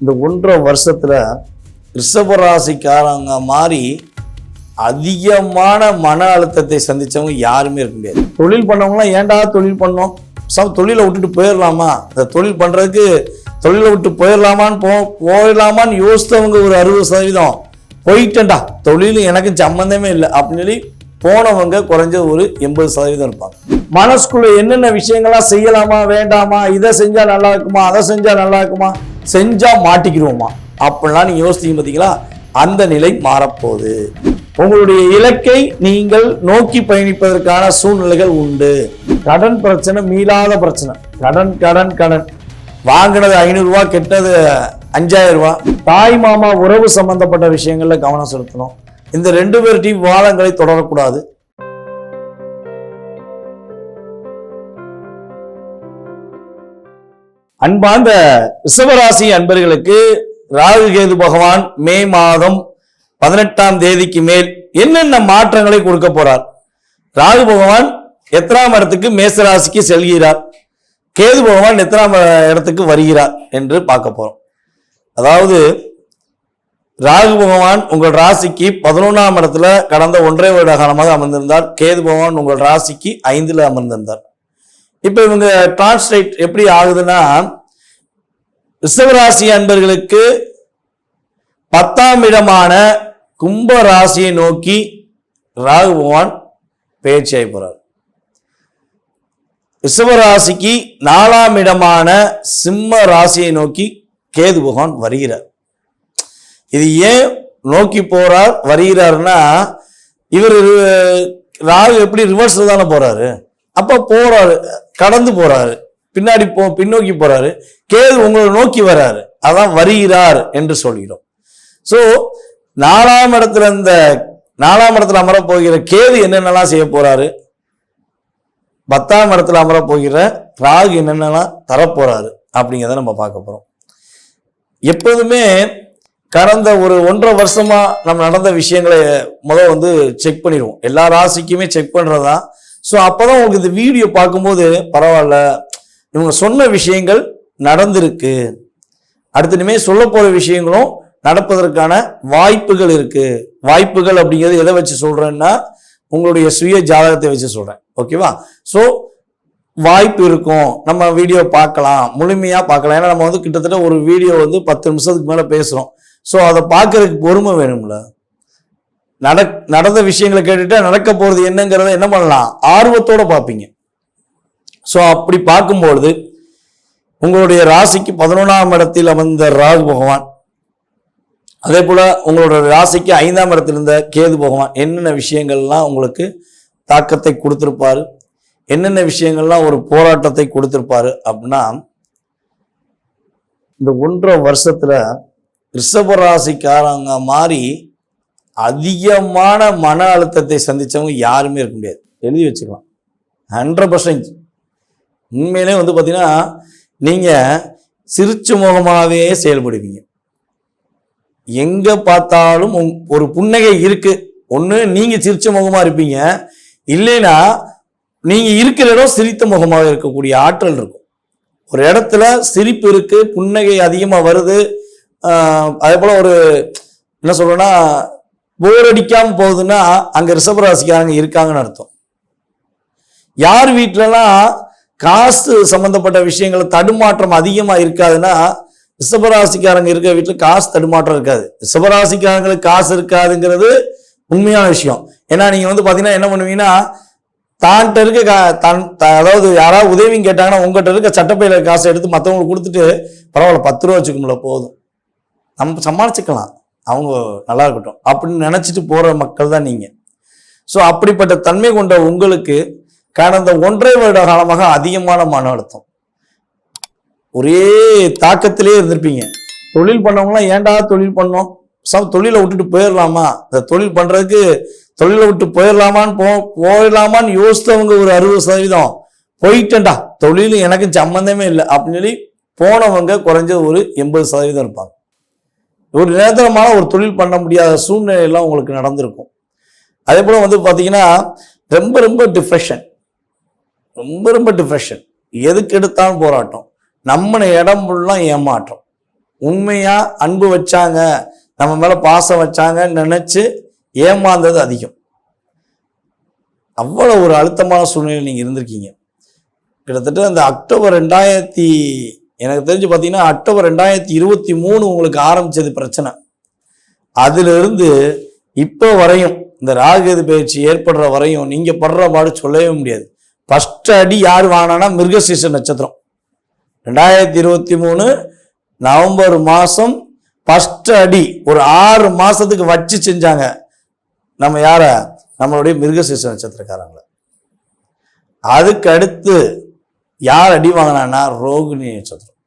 இந்த 1.5 வருஷத்துல ரிஷபராசிக்காரங்க மாறி அதிகமான மன அழுத்தத்தை சந்திச்சவங்க யாருமே இருக்க முடியாது. தொழில் பண்ணவங்களாம் ஏன்டா தொழில் பண்ணோம், தொழிலை விட்டுட்டு போயிடலாமா, இந்த தொழில் பண்றதுக்கு தொழிலை விட்டு போயிடலாமான்னு யோசித்தவங்க ஒரு 60% போயிட்டேன்டா, தொழில் எனக்கு சம்பந்தமே இல்லை அப்படின்னு சொல்லி போனவங்க குறைஞ்ச ஒரு 80% இருப்பாங்க. மனசுக்குள்ள என்னென்ன விஷயங்கள்லாம் செய்யலாமா வேண்டாமா, இதை செஞ்சா நல்லா இருக்குமா, அதை செஞ்சா நல்லா இருக்குமா, செஞ்சா மாட்டிக்கிடுவோமா அப்படிலாம் நீங்க யோசித்தீங்க பார்த்தீங்களா, அந்த நிலை மாறப்போகுது. உங்களுடைய இலக்கை நீங்கள் நோக்கி பயணிப்பதற்கான சூழ்நிலைகள் உண்டு. கடன் பிரச்சனை மீளாத பிரச்சனை, கடன் கடன் கடன், வாங்கினது 500 ரூபா கெட்டது 5000 ரூபா. தாய் மாமா உறவு சம்பந்தப்பட்ட விஷயங்கள்ல கவனம் செலுத்தணும். இந்த 2 பேர்டையும் வாதங்களை தொடரக்கூடாது. அன்பார்ந்த ரிஷபராசி அன்பர்களுக்கு ராகு கேது பகவான் மே மாதம் 18ஆம் தேதிக்கு மேல் என்னென்ன மாற்றங்களை கொடுக்க போறார்? ராகு பகவான் எத்தனாம் இடத்துக்கு மேசராசிக்கு செல்கிறார், கேது பகவான் எத்தனாம் இடத்துக்கு வருகிறார் என்று பார்க்க போறோம். அதாவது ராகு பகவான் உங்கள் ராசிக்கு 11ஆம் இடத்துல கடந்த 1.5 வருட காலமாக அமர்ந்திருந்தார். கேது பகவான் உங்கள் ராசிக்கு 5ல் அமர்ந்திருந்தார். இப்ப இவங்க டிரான்ஸ்லேட் எப்படி ஆகுதுன்னா, ரிஷபராசி அன்பர்களுக்கு 10ஆம் இடமான கும்ப ராசியை நோக்கி ராகு பகவான் பயிற்சியாகி போறார். ரிஷபராசிக்கு 4ஆம் இடமான சிம்ம ராசியை நோக்கி கேது பகவான் வருகிறார். இது ஏன் நோக்கி போறார் வருகிறாருன்னா, இவர் ராகு எப்படி ரிவர்ஸ்ல தானே போறாரு, அப்ப போறாரு, கடந்து போறாரு, பின்னாடி பின்னோக்கி போறாரு. கேது உங்களை நோக்கி வராரு, அதான் வருகிறார் என்று சொல்கிறோம். சோ 4ஆம் இடத்துல அமர போகிற கேது என்னென்னலாம் செய்ய போறாரு, 10ஆம் இடத்துல அமர போகிற ராகு என்னென்னலாம் தரப்போறாரு அப்படிங்கிறத நம்ம பார்க்க போறோம். எப்போதுமே கடந்த ஒரு 1.5 வருஷமா நம்ம நடந்த விஷயங்களை செக் பண்ணிடுவோம். எல்லா ராசிக்குமே செக் பண்றதுதான். ஸோ அப்போதான் உங்களுக்கு இந்த வீடியோ பார்க்கும்போது பரவாயில்ல, இவங்க சொன்ன விஷயங்கள் நடந்திருக்கு, அடுத்த இனிமேல் சொல்ல போற விஷயங்களும் நடப்பதற்கான வாய்ப்புகள் இருக்கு. வாய்ப்புகள் அப்படிங்கிறது எதை வச்சு சொல்றேன்னா, உங்களுடைய சுய ஜாதகத்தை வச்சு சொல்றேன். ஓகேவா? ஸோ வாய்ப்பு இருக்கும், நம்ம வீடியோ பார்க்கலாம், முழுமையா பார்க்கலாம். ஏன்னா நம்ம கிட்டத்தட்ட ஒரு வீடியோ 10 நிமிஷத்துக்கு மேல பேசுறோம். ஸோ அதை பார்க்கறதுக்கு பொறுமை வேணும்ல. நடந்த விஷயங்களை கேட்டுட்டு நடக்க போறது என்னங்கிறத என்ன பண்ணலாம், ஆர்வத்தோட பார்ப்பீங்க. ஸோ அப்படி பார்க்கும்பொழுது உங்களுடைய ராசிக்கு 11ஆம் இடத்தில் அமர்ந்த ராகு பகவான், அதே போல உங்களோட ராசிக்கு 5ஆம் இடத்தில் இருந்த கேது பகவான் என்னென்ன விஷயங்கள்லாம் உங்களுக்கு தாக்கத்தை கொடுத்திருப்பாரு, என்னென்ன விஷயங்கள்லாம் ஒரு போராட்டத்தை கொடுத்திருப்பாரு அப்படின்னா, இந்த 1.5 வருஷத்துல ரிஷபராசிக்காரங்க மாறி அதிகமான மன அழுத்தத்தை சந்திச்சவங்க யாருமே இருக்க முடியாது. எழுதி வச்சுக்கலாம். 100% உண்மையிலே பார்த்தீங்கன்னா நீங்க சிரிச்ச முகமாகவே செயல்படுவீங்க. எங்க பார்த்தாலும் ஒரு புன்னகை இருக்கு. ஒண்ணு நீங்க சிரிச்ச முகமா இருப்பீங்க, இல்லைன்னா நீங்க இருக்கிற இடம் சிரித்த முகமாக இருக்கக்கூடிய ஆற்றல் இருக்கும். ஒரு இடத்துல சிரிப்பு இருக்கு, புன்னகை அதிகமா வருது, அதே போல ஒரு என்ன சொல்றேன்னா போர் அடிக்காம போகுதுன்னா அங்க ரிஷபராசிக்காரங்க இருக்காங்கன்னு அர்த்தம். யார் வீட்டுலலாம் காசு சம்பந்தப்பட்ட விஷயங்கள் தடுமாற்றம் அதிகமா இருக்காதுன்னா, ரிஷபராசிக்காரங்க இருக்கிற வீட்டுல காசு தடுமாற்றம் இருக்காது. ரிஷபராசிக்காரங்களுக்கு காசு இருக்காதுங்கிறது உண்மையான விஷயம். ஏன்னா நீங்க பாத்தீங்கன்னா என்ன பண்ணுவீங்கன்னா, தான்கிட்ட இருக்க அதாவது யாராவது உதவி கேட்டாங்கன்னா உங்ககிட்ட இருக்க சட்டப்பையில காசை எடுத்து மற்றவங்களுக்கு கொடுத்துட்டு, பரவாயில்ல 10 ரூபா வச்சுக்கோங்கள போதும், நம்ம சமாளிச்சுக்கலாம், அவங்க நல்லா இருக்கட்டும் அப்படின்னு நினைச்சிட்டு போற மக்கள் தான் நீங்க. ஸோ அப்படிப்பட்ட தன்மை கொண்ட உங்களுக்கு கடந்த 1.5 வருட காலமாக அதிகமான மன அழுத்தம், ஒரே தாக்கத்திலே இருந்திருப்பீங்க. தொழில் பண்ணவங்களாம் ஏன்டா தொழில் பண்ணோம், தொழிலை விட்டுட்டு போயிடலாமா, இந்த தொழில் பண்றதுக்கு தொழிலை விட்டு போயிடலாமான்னு யோசித்தவங்க ஒரு 60% போயிட்டேன்டா, தொழில் எனக்கு சம்பந்தமே இல்லை அப்படின்னு சொல்லி போனவங்க குறைஞ்ச ஒரு 80% இருப்பாங்க. ஒரு நிரந்தரமான ஒரு தொழில் பண்ண முடியாத சூழ்நிலை எல்லாம் உங்களுக்கு நடந்திருக்கும். அதே போல பாத்தீங்கன்னா ரொம்ப டிப்ரெஷன், ரொம்ப டிப்ரெஷன், எதுக்கு எடுத்தாலும் போராட்டம், நம்ம இடம் ஃபுல்லாம் ஏமாற்றம், உண்மையா அன்பு வச்சாங்க, நம்ம மேல பாசம் வச்சாங்கன்னு நினைச்சு ஏமாந்தது அதிகம். அவ்வளவு ஒரு அழுத்தமான சூழ்நிலையில் நீங்க இருந்திருக்கீங்க. கிட்டத்தட்ட அந்த அக்டோபர் 2000 எனக்கு தெரிஞ்சு பார்த்தீங்கன்னா அக்டோபர் 2023 உங்களுக்கு ஆரம்பிச்சது பிரச்சனை. அதிலிருந்து இப்போ வரையும் இந்த ராகுகேது பயிற்சி ஏற்படுற வரையும் நீங்க படுற பாடு சொல்லவே முடியாது. ஃபர்ஸ்ட் அடி யார் வாங்கினா மிருகசீரிஷ நட்சத்திரம் 2023 நவம்பர் மாதம் ஃபர்ஸ்ட் அடி ஒரு 6 மாசத்துக்கு வச்சு செஞ்சாங்க. நம்ம யார? நம்மளுடைய மிருகசீரிஷ நட்சத்திரக்காரங்களை. அதுக்கு அடுத்து யார் அடி வாங்கினா ரோகிணி நட்சத்திரம்.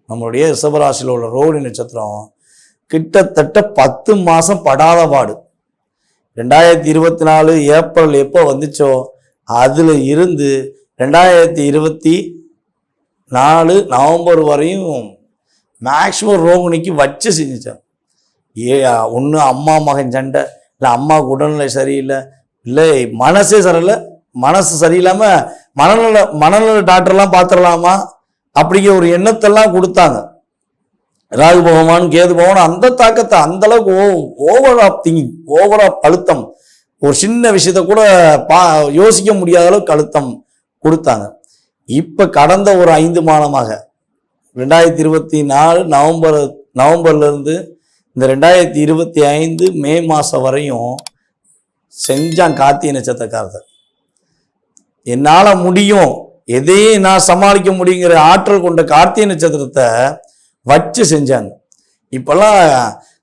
நம்மளுடைய ரிஷபராசியில் உள்ள ரோகிணி நட்சத்திரம் கிட்டத்தட்ட 10 மாசம் படாத பாடு. 2024 ஏப்ரல் எப்போ வந்துச்சோ அதுல இருந்து 2024 நவம்பர் வரையும் மேக்சிமம் ரோகிணிக்கு வச்சு செஞ்சுச்சாங்க. ஒன்று அம்மா மகன் சண்டை, இல்லை அம்மாவுக்கு உடல்நிலை சரியில்லை, இல்லை மனசே சரியில்லை, மனசு சரியில்லாமல் மனநல டாக்டர்லாம் பார்த்துடலாமா அப்படிங்கிற ஒரு எண்ணத்தெல்லாம் கொடுத்தாங்க. ராகு பகவான் கேது பகவான் அந்த தாக்கத்தை அந்த அளவுக்கு over of thinking, over of அழுத்தம், ஒரு சின்ன விஷயத்த கூட யோசிக்க முடியாத அளவுக்கு அழுத்தம் கொடுத்தாங்க. இப்ப கடந்த ஒரு 5 மாதமாக 2024 நவம்பர்ல இருந்து இந்த 2025 மே மாசம் வரையும் செஞ்சான் கார்த்திகை நட்சத்திரக்காரத்தை. என்னால முடியும், எதையும் நான் சமாளிக்க முடியுங்கிற ஆற்றல் கொண்ட கார்த்திகை நட்சத்திரத்தை வச்சு செஞ்சாங்க. இப்பெல்லாம்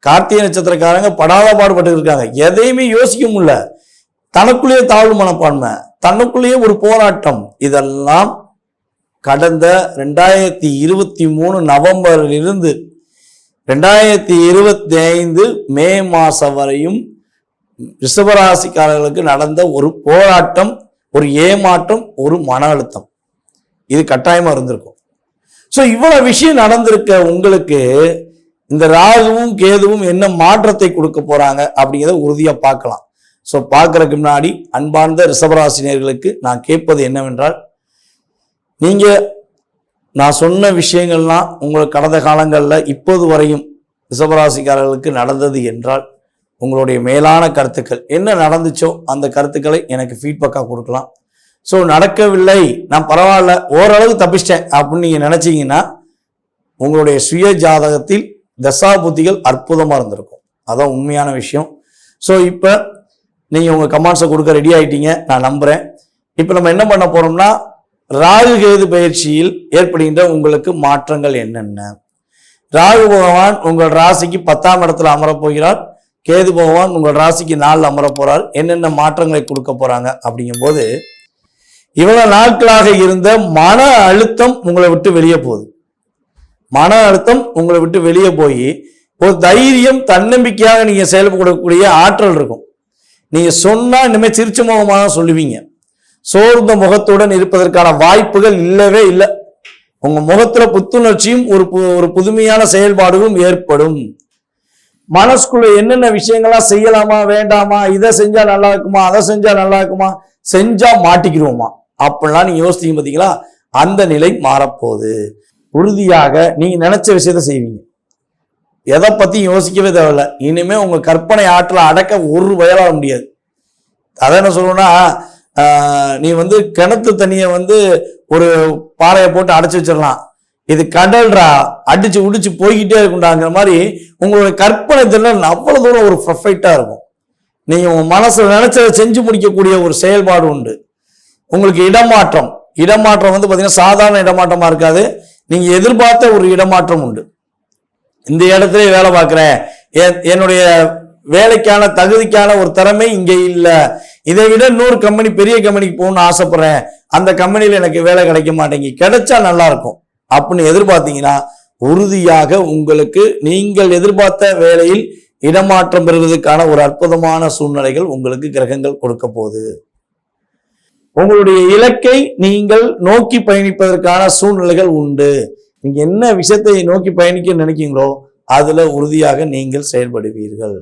கார்த்திகை நட்சத்திரக்காரங்க படாத பாடுபட்டு இருக்காங்க. எதையுமே யோசிக்க முடியல, தனக்குள்ளேயே தாழ்வு மனப்பான்மை, தனக்குள்ளேயே ஒரு போராட்டம். இதெல்லாம் கடந்த 2023 நவம்பரில் இருந்து 2025 மே மாசம் வரையும் ரிஷபராசிக்காரர்களுக்கு நடந்த ஒரு போராட்டம், ஒரு ஏமாற்றம், ஒரு மன அழுத்தம், இது கட்டாயமா இருந்திருக்கும். ஸோ இவ்வளவு விஷயம் நடந்திருக்க உங்களுக்கு இந்த ராகுவும் கேதுவும் என்ன மாற்றத்தை கொடுக்க போறாங்க அப்படிங்கிறத உறுதியா பார்க்கலாம். ஸோ பார்க்கறதுக்கு முன்னாடி அன்பார்ந்த ரிஷபராசினியர்களுக்கு நான் கேட்பது என்னவென்றால், நீங்க நான் சொன்ன விஷயங்கள்லாம் உங்களுக்கு கடந்த காலங்களில் இப்போது வரையும் ரிஷபராசிக்காரர்களுக்கு நடந்தது என்றால் உங்களுடைய மேலான கருத்துக்கள் என்ன நடந்துச்சோ அந்த கருத்துக்களை எனக்கு ஃபீட்பேக்காக கொடுக்கலாம். ஸோ நடக்கவில்லை, நான் பரவாயில்ல, ஓரளவு தப்பிச்சிட்டேன் அப்படின்னு நீங்கள் நினச்சிங்கன்னா உங்களுடைய சுய ஜாதகத்தில் தசா புத்திகள் அற்புதமாக இருந்திருக்கும். அதான் உண்மையான விஷயம். ஸோ இப்போ நீங்கள் உங்கள் கமெண்ட்ஸை கொடுக்க ரெடி ஆகிட்டீங்க நான் நம்புகிறேன். இப்போ நம்ம என்ன பண்ண போகிறோம்னா, ராகு கேது பயிற்சியில் ஏற்படுகின்ற உங்களுக்கு மாற்றங்கள் என்னென்ன. ராகு பகவான் உங்கள் ராசிக்கு 10ஆம் இடத்துல அமரப் போகிறார், கேது பகவான் உங்கள் ராசிக்கு 4 அமரப் போகிறார். என்னென்ன மாற்றங்களை கொடுக்க போகிறாங்க அப்படிங்கும்போது, இவ்வளவு நாட்களாக இருந்த மன அழுத்தம் உங்களை விட்டு வெளியே போகுது. மன அழுத்தம் உங்களை விட்டு வெளியே போய் ஒரு தைரியம், தன்னம்பிக்கையாக நீங்க செயல்படக்கூடிய ஆற்றல் இருக்கும். நீங்க சொன்னா இனிமேல் சிரிச்ச முகமாக சொல்லுவீங்க. சோர்ந்த முகத்துடன் இருப்பதற்கான வாய்ப்புகள் இல்லவே இல்லை. உங்க முகத்துல புத்துணர்ச்சியும் ஒரு புதுமையான செயல்பாடுகளும் ஏற்படும். மனசுக்குள்ள என்னென்ன விஷயங்கள்லாம் செய்யலாமா வேண்டாமா, இதை செஞ்சா நல்லா இருக்குமா, அதை செஞ்சா நல்லா இருக்குமா, செஞ்சா மாட்டிக்கிடுவோமா அப்படிலாம் நீங்க யோசித்தீங்க பார்த்தீங்களா, அந்த நிலை மாறப்போகுது. உறுதியாக நீங்க நினைச்ச விஷயத்த செய்வீங்க. எதை பத்தி யோசிக்கவே தேவையில்லை. இனிமே உங்க கற்பனை ஆற்றலை அடக்க ஒரு வயலாக முடியாது. அதை என்ன சொல்லணும்னா, நீ கிணத்து தண்ணியை ஒரு பாறையை போட்டு அடைச்சி வச்சிடலாம், இது கடல்ரா அடிச்சு உடிச்சு போய்கிட்டே இருக்குண்டாங்கிற மாதிரி உங்களுடைய கற்பனை திறன் அவ்வளவு தூரம் ஒரு பர்ஃபெக்டா இருக்கும். நீங்க உங்க மனசுல நினைச்சதை செஞ்சு முடிக்கக்கூடிய ஒரு செயல்பாடு உண்டு. உங்களுக்கு இடமாற்றம் பாத்தீங்கன்னா சாதாரண இடமாற்றமா இருக்காது, நீங்க எதிர்பார்த்த ஒரு இடமாற்றம் உண்டு. இந்த இடத்துல வேலை பார்க்கிறேன், என்னுடைய வேலைக்கான தகுதிக்கான ஒரு திறமை இங்க இல்ல, இதை விட இன்னொரு கம்பெனி, பெரிய கம்பெனிக்கு போகணும்னு ஆசைப்படுறேன், அந்த கம்பெனியில எனக்கு வேலை கிடைக்க மாட்டேங்கி, கிடைச்சா நல்லா இருக்கும் அப்படின்னு எதிர்பார்த்தீங்கன்னா உறுதியாக உங்களுக்கு நீங்கள் எதிர்பார்த்த வேலையில் இடமாற்றம் பெறுவதற்கான ஒரு அற்புதமான சூழ்நிலைகள் உங்களுக்கு கிரகங்கள் கொடுக்க போகுது. உங்களுடைய இலக்கை நீங்கள் நோக்கி பயணிப்பதற்கான சூழ்நிலைகள் உண்டு. நீங்க என்ன விஷயத்தை நோக்கி பயணிக்க நினைக்கிறீங்களோ அதுல உறுதியாக நீங்கள் செயல்படுவீர்கள்.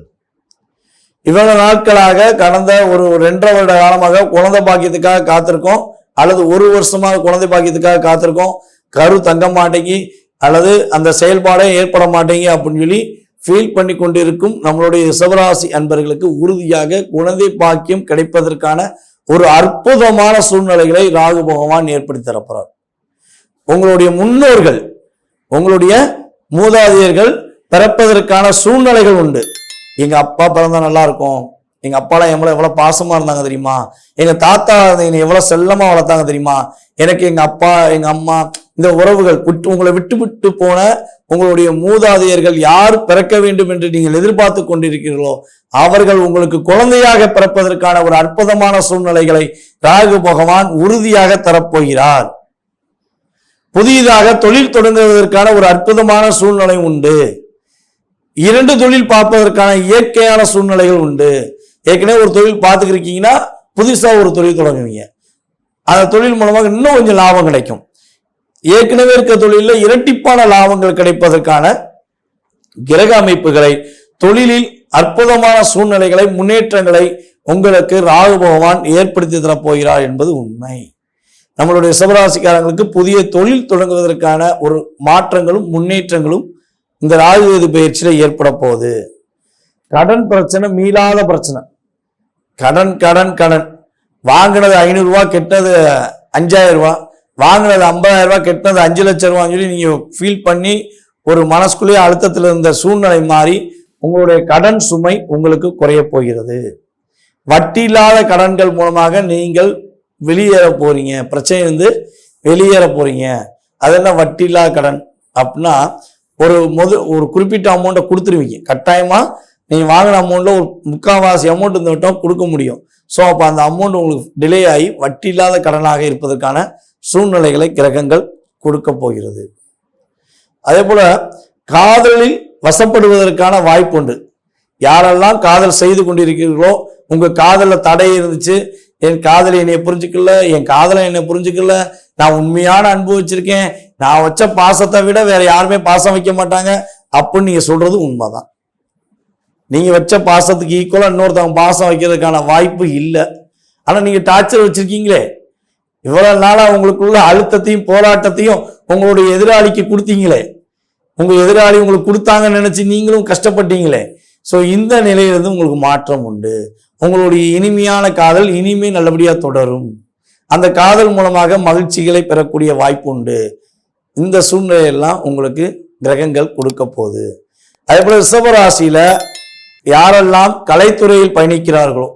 இவ்வளவு நாட்களாக கடந்த ஒரு 2.5 வருட காலமாக குழந்தை பாக்கியத்துக்காக காத்திருக்கோம், அல்லது 1 வருஷமாக குழந்தை பாக்கியத்துக்காக காத்திருக்கோம். கரு தங்க மாட்டேங்கி அல்லது அந்த செயல்பாடே ஏற்பட மாட்டேங்க அப்படின்னு சொல்லி ஃபீல் பண்ணி கொண்டிருக்கும் நம்மளுடைய ரிஷபராசி அன்பர்களுக்கு உறுதியாக குழந்தை பாக்கியம் கிடைப்பதற்கான ஒரு அற்புதமான சூழ்நிலைகளை ராகு பகவான் ஏற்படுத்தி தரப்போறார். உங்களுடைய முன்னோர்கள், உங்களுடைய மூதாதையர்கள் பிறப்பதற்கான சூழ்நிலைகள் உண்டு. எங்க அப்பா பிறந்தா நல்லா இருக்கும், எங்க அப்பாலாம் எவ்வளவு பாசமா இருந்தாங்க தெரியுமா, எங்க தாத்தா என்னை எவ்வளவு செல்லமா வளர்த்தாங்க தெரியுமா, எனக்கு எங்க அப்பா எங்க அம்மா இந்த உறவுகள் உங்களை விட்டு விட்டு போன உங்களுடைய மூதாதையர்கள் யார் பிறக்க வேண்டும் என்று நீங்கள் எதிர்பார்த்து கொண்டிருக்கிறீர்களோ அவர்கள் உங்களுக்கு குழந்தையாக பிறப்பதற்கான ஒரு அற்புதமான சூழ்நிலைகளை ராகு பகவான் உறுதியாக தரப்போகிறார். புதிதாக தொழில் தொடங்குவதற்கான ஒரு அற்புதமான சூழ்நிலை உண்டு. 2 தொழில் பார்ப்பதற்கான இயற்கையான சூழ்நிலைகள் உண்டு. ஏற்கனவே ஒரு தொழில் பார்த்துக்கிருக்கீங்கன்னா புதுசா ஒரு தொழில் தொடங்குவீங்க. அந்த தொழில் மூலமாக இன்னும் கொஞ்சம் லாபம் கிடைக்கும். ஏற்கனவே இருக்க தொழிலில் இரட்டிப்பான லாபங்கள் கிடைப்பதற்கான கிரக அமைப்புகளை, தொழிலில் அற்புதமான சூழ்நிலைகளை, முன்னேற்றங்களை உங்களுக்கு ராகு பகவான் ஏற்படுத்தி தரப்போகிறார் என்பது உண்மை. நம்மளுடைய ரிஷபராசிக்காரங்களுக்கு புதிய தொழில் தொடங்குவதற்கான ஒரு மாற்றங்களும் முன்னேற்றங்களும் இந்த ராகு கேது பயிற்சியில ஏற்பட போகுது. கடன் பிரச்சனை மீளாத பிரச்சனை. கடன் கடன் கடன் வாங்கினது 500 ரூபாய், கெட்டது 5000 ரூபாய், வாங்கினது 50,000 ரூபாய், கெட்டது 5 லட்சம் ரூபான்னு சொல்லி நீங்க ஃபீல் பண்ணி ஒரு மனசுக்குள்ளேயே அழுத்தத்தில் இருந்த சூழ்நிலை மாறி உங்களுடைய கடன் சுமை உங்களுக்கு குறைய போகிறது. வட்டி இல்லாத கடன்கள் மூலமாக நீங்கள் வெளியேற போறீங்க. பிரச்சனை இருந்து வெளியேற போறீங்க. அதெல்லாம் வட்டி இல்லாத கடன் அப்படின்னா ஒரு குறிப்பிட்ட அமௌண்ட்டை கொடுத்துருவீங்க. கட்டாயமா நீங்க வாங்கின அமௌண்ட்ல ஒரு 3/4 அமௌண்ட் இந்த வட்டம் கொடுக்க முடியும். ஸோ அப்போ அந்த அமௌண்ட் உங்களுக்கு டிலே ஆகி வட்டி இல்லாத கடனாக இருப்பதற்கான சூழ்நிலைகளை கிரகங்கள் கொடுக்க போகிறது. அதே போல காதலில் வசப்படுவதற்கான வாய்ப்பு உண்டு. யாரெல்லாம் காதல் செய்து கொண்டிருக்கிறீர்களோ, உங்க காதல தடை இருந்துச்சு, என் காதலை என்னை புரிஞ்சுக்கல, என் காதலை என்னை புரிஞ்சுக்கல, நான் உண்மையான அன்பு வச்சிருக்கேன், நான் வச்ச பாசத்தை விட வேற யாருமே பாசம் வைக்க மாட்டாங்க அப்படின்னு நீங்க சொல்றது உண்மைதான். நீங்க வச்ச பாசத்துக்கு ஈக்குவலா இன்னொருத்தவங்க பாசம் வைக்கிறதுக்கான வாய்ப்பு இல்லை. ஆனா நீங்க டார்ச்சர் வச்சிருக்கீங்களே, இவ்வளவு நாளா உங்களுக்குள்ள அழுத்தத்தையும் போராட்டத்தையும் உங்களுடைய எதிராளிக்கு கொடுத்தீங்களே, உங்க எதிராளி உங்களுக்கு கொடுத்தாங்கன்னு நினைச்சு நீங்களும் கஷ்டப்பட்டீங்களே. ஸோ இந்த நிலையிலிருந்து உங்களுக்கு மாற்றம் உண்டு. உங்களுடைய இனிமையான காதல் இனிமே நல்லபடியா தொடரும். அந்த காதல் மூலமாக மகிழ்ச்சிகளை பெறக்கூடிய வாய்ப்பு உண்டு. இந்த சூழ்நிலையெல்லாம் உங்களுக்கு கிரகங்கள் கொடுக்க போகுது. அதே போல ரிஷபராசியில யாரெல்லாம் கலைத்துறையில் பயணிக்கிறார்களோ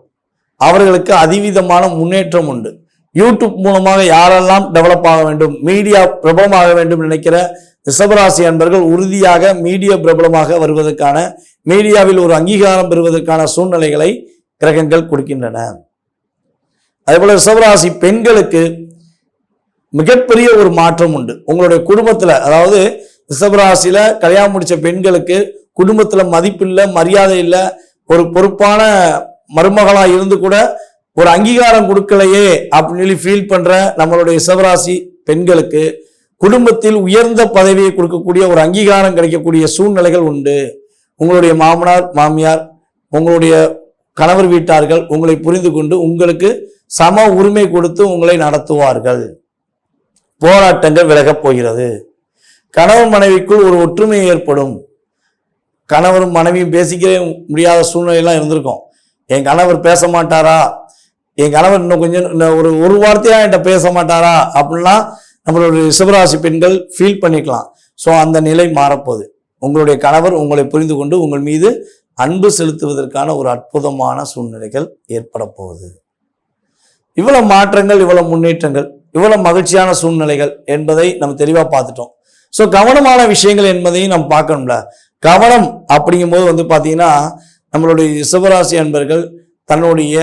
அவர்களுக்கு அதிவிதமான முன்னேற்றம் உண்டு. யூடியூப் மூலமாக யாரெல்லாம் டெவலப் ஆக வேண்டும், மீடியா பிரபலமாக வேண்டும் நினைக்கிற ரிஷபராசி அன்பர்கள் உறுதியாக மீடியா பிரபலமாக வருவதற்கான, மீடியாவில் ஒரு அங்கீகாரம் பெறுவதற்கான சூழ்நிலைகளை கிரகங்கள் கொடுக்கின்றன. அதே போல ரிஷபராசி பெண்களுக்கு மிகப்பெரிய ஒரு மாற்றம் உண்டு. உங்களுடைய குடும்பத்துல, அதாவது ரிஷபராசியில கல்யாணம் முடிச்ச பெண்களுக்கு குடும்பத்துல மதிப்பு இல்லை, மரியாதை இல்லை, ஒரு பொறுப்பான மருமகளா இருந்து கூட ஒரு அங்கீகாரம் கொடுக்கலையே அப்படின்னு சொல்லி ஃபீல் பண்ற நம்மளுடைய ரிஷபராசி பெண்களுக்கு குடும்பத்தில் உயர்ந்த பதவியை கொடுக்கக்கூடிய ஒரு அங்கீகாரம் கிடைக்கக்கூடிய சூழ்நிலைகள் உண்டு. உங்களுடைய மாமனார் மாமியார், உங்களுடைய கணவர் வீட்டார்கள் உங்களை புரிந்து கொண்டு உங்களுக்கு சம உரிமை கொடுத்து உங்களை நடத்துவார்கள். போராட்டங்கள் விலகப் போகிறது. கணவன் மனைவிக்குள் ஒரு ஒற்றுமை ஏற்படும். கணவரும் மனைவியும் பேசிக்கவே முடியாத சூழ்நிலையெல்லாம் இருந்திருக்கும். என் கணவர் பேச மாட்டாரா, என் கணவர் இன்னும் கொஞ்சம் ஒரு வார்த்தையா என்கிட்ட பேச மாட்டாரா அப்படின்லாம் நம்மளுடைய ரிஷபராசி பெண்கள் ஃபீல் பண்ணிக்கலாம். ஸோ அந்த நிலை மாறப்போகுது. உங்களுடைய கணவர் உங்களை புரிந்து கொண்டு உங்கள் மீது அன்பு செலுத்துவதற்கான ஒரு அற்புதமான சூழ்நிலைகள் ஏற்பட போகுது. இவ்வளவு மாற்றங்கள், இவ்வளவு முன்னேற்றங்கள், இவ்வளவு மகிழ்ச்சியான சூழ்நிலைகள் என்பதை நம்ம தெளிவா பார்த்துட்டோம். ஸோ கவனமான விஷயங்கள் என்பதையும் நம்ம பார்க்கணும்ல. கவனம் அப்படிங்கும்போது பார்த்தீங்கன்னா நம்மளுடைய ரிஷபராசி அன்பர்கள் தன்னுடைய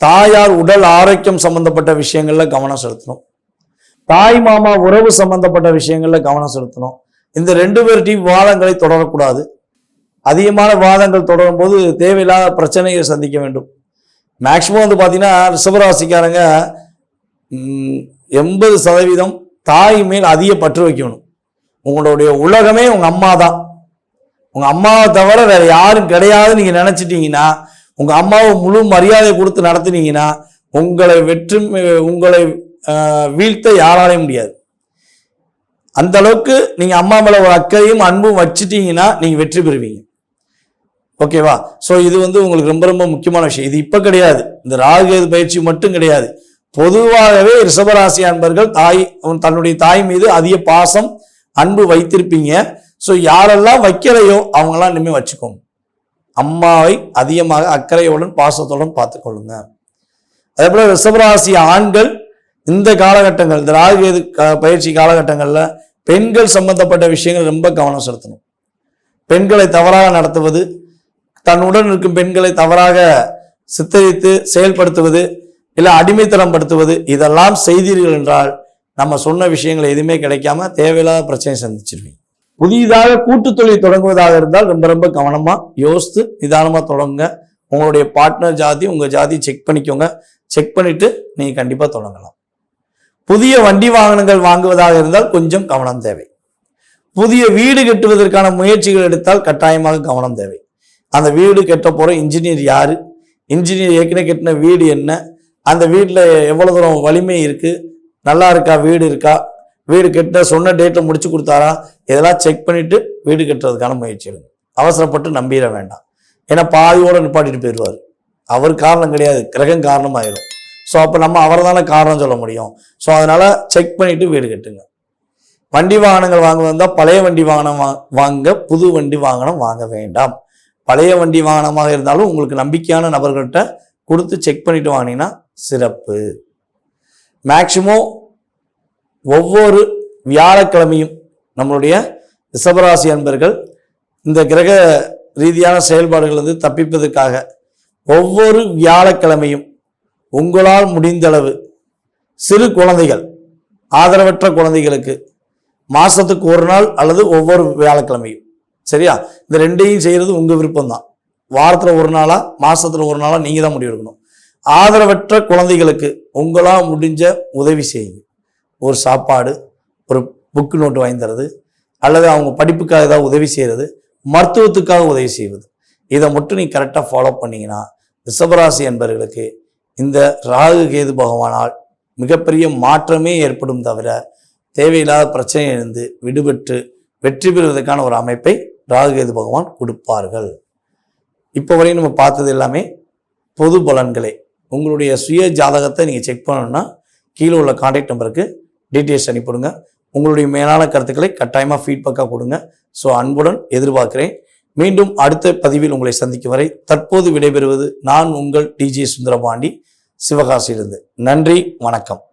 தாயார் உடல் ஆரோக்கியம் சம்பந்தப்பட்ட விஷயங்கள்ல கவனம் செலுத்தணும். தாய் மாமா உறவு சம்பந்தப்பட்ட விஷயங்கள்ல கவனம் செலுத்தணும். இந்த 2 பேர்ட்டையும் வாதங்களை தொடரக்கூடாது. அதிகமான வாதங்கள் தொடரும் போது தேவையில்லாத பிரச்சனையை சந்திக்க வேண்டும். மேக்சிமம் பார்த்தீங்கன்னா ரிஷபராசிக்காரங்க 80% தாய் மேல் அதிக பற்று வைக்கணும். உங்களுடைய உலகமே உங்க அம்மா தான். உங்க அம்மாவை தவிர வேற யாரும் கிடையாதுன்னு நீங்க நினைச்சிட்டீங்கன்னா, உங்க அம்மாவை முழு மரியாதை கொடுத்து நடத்தினீங்கன்னா உங்களை வீழ்த்த யாராலையும் முடியாது. அந்த அளவுக்கு நீங்கள் அம்மா மேலே ஒரு அக்கறையும் அன்பும் வச்சுட்டீங்கன்னா நீங்கள் வெற்றி பெறுவீங்க. ஓகேவா? ஸோ இது வந்து உங்களுக்கு ரொம்ப ரொம்ப முக்கியமான விஷயம். இது இப்போ கிடையாது, இந்த ராகு கேது பயிற்சி மட்டும் கிடையாது. பொதுவாகவே ரிஷபராசி அன்பர்கள் தன்னுடைய தாய் மீது அதிக பாசம் அன்பு வைத்திருப்பீங்க. ஸோ யாரெல்லாம் வைக்கலையோ அவங்களாம் இனிமேல் வச்சுக்கோங்க. அம்மாவை அதிகமாக அக்கறையுடன் பாசத்துடன் பார்த்துக்கொள்ளுங்க. அதே போல ரிஷபராசி ஆண்கள் இந்த காலகட்டங்கள், இந்த ராகு கேது பயிற்சி காலகட்டங்களில் பெண்கள் சம்பந்தப்பட்ட விஷயங்கள் ரொம்ப கவனம் செலுத்தணும். பெண்களை தவறாக நடத்துவது, தன்னுடன் இருக்கும் பெண்களை தவறாக சித்தரித்து செயல்படுத்துவது, இல்லை அடிமைத்தனம் படுத்துவது, இதெல்லாம் செய்தீர்கள் என்றால் நம்ம சொன்ன விஷயங்கள் எதுவுமே கிடைக்காம தேவையில்லாத பிரச்சனை சந்திச்சிருவீங்க. புதிதாக கூட்டு தொழில் தொடங்குவதாக இருந்தால் ரொம்ப ரொம்ப கவனமா யோசித்து நிதானமா தொடங்குங்க. உங்களுடைய பார்ட்னர் ஜாதி உங்க ஜாதி செக் பண்ணிக்கோங்க. செக் பண்ணிட்டு நீங்க கண்டிப்பா தொடங்கலாம். புதிய வண்டி வாகனங்கள் வாங்குவதாக இருந்தால் கொஞ்சம் கவனம் தேவை. புதிய வீடு கட்டுவதற்கான முயற்சிகள் எடுத்தால் கட்டாயமாக கவனம் தேவை. அந்த வீடு கட்ட போற இன்ஜினியர் யாரு, இன்ஜினியர் ஏற்கனவே கட்டின வீடு என்ன, அந்த வீட்டில் எவ்வளவு தூரம் வலிமை இருக்கு, நல்லா இருக்கா, வீடு இருக்கா, வீடு கட்ட சொன்ன டேட்ல முடிச்சு கொடுத்தாரா, இதெல்லாம் செக் பண்ணிட்டு வீடு கட்டுறதுக்கான முயற்சி எடுங்க. அவசரப்பட்டு நம்பிட வேண்டாம். ஏன்னா பாதியோட நிப்பாட்டிட்டு போயிடுவார். அவர் காரணம் கிடையாது, கிரகம் காரணமாயிடும். ஸோ அப்போ நம்ம அவரை தானே காரணம் சொல்ல முடியும். ஸோ அதனால செக் பண்ணிட்டு வீடு கட்டுங்க. வண்டி வாகனங்கள் வாங்க வந்தால் பழைய வண்டி வாகனம் வாங்க, புது வண்டி வாகனம் வாங்க வேண்டாம். பழைய வண்டி வாகனமாக இருந்தாலும் உங்களுக்கு நம்பிக்கையான நபர்கள்ட்ட கொடுத்து செக் பண்ணிட்டு வாங்கினீங்கன்னா சிறப்பு. மேக்சிமம் ஒவ்வொரு வியாழக்கிழமையும் நம்மளுடைய ரிஷபராசி அன்பர்கள் இந்த கிரக ரீதியான செயல்பாடுகள் வந்து தப்பிப்பதற்காக ஒவ்வொரு வியாழக்கிழமையும் உங்களால் முடிந்தளவு சிறு குழந்தைகள், ஆதரவற்ற குழந்தைகளுக்கு மாசத்துக்கு ஒரு நாள் அல்லது ஒவ்வொரு வியாழக்கிழமையும், சரியா, இந்த ரெண்டையும் செய்யறது உங்க விருப்பம் தான். வாரத்துல ஒரு நாளா மாசத்துல ஒரு நாளா நீங்க தான் முடிவெடுக்கணும். ஆதரவற்ற குழந்தைகளுக்கு உங்களால் முடிஞ்ச உதவி செய்யுங்க. ஒரு சாப்பாடு, ஒரு புக்கு நோட்டு வாங்கி தரது, அல்லது அவங்க படிப்புக்காக ஏதாவது உதவி செய்யறது, மருத்துவத்துக்காக உதவி செய்வது, இதை மட்டும் நீ கரெக்டாக ஃபாலோ பண்ணீங்கன்னா ரிஷபராசி என்பவர்களுக்கு இந்த ராகு கேது பகவானால் மிகப்பெரிய மாற்றமே ஏற்படும் தவிர தேவையில்லாத பிரச்சனையிலிருந்து விடுபட்டு வெற்றி பெறுவதற்கான ஒரு அமைப்பை ராகு கேது பகவான் கொடுப்பார்கள். இப்போ வரையும் நம்ம பார்த்தது எல்லாமே பொது பலன்களே. உங்களுடைய சுய ஜாதகத்தை நீங்கள் செக் பண்ணணும்னா கீழே உள்ள கான்டாக்ட் நம்பருக்கு டீட்டெயில்ஸ் அனுப்பிவிடுங்க. உங்களுடைய மேலான கருத்துக்களை கட்டாயமாக ஃபீட்பேக்காக கொடுங்க. ஸோ அன்புடன் எதிர்பார்க்கிறேன். மீண்டும் அடுத்த பதிவில் உங்களை சந்திக்கும் வரை தற்போது விடைபெறுவது நான் உங்கள் டிஜே சுந்தரபாண்டி, சிவகாசியிலிருந்து. நன்றி, வணக்கம்.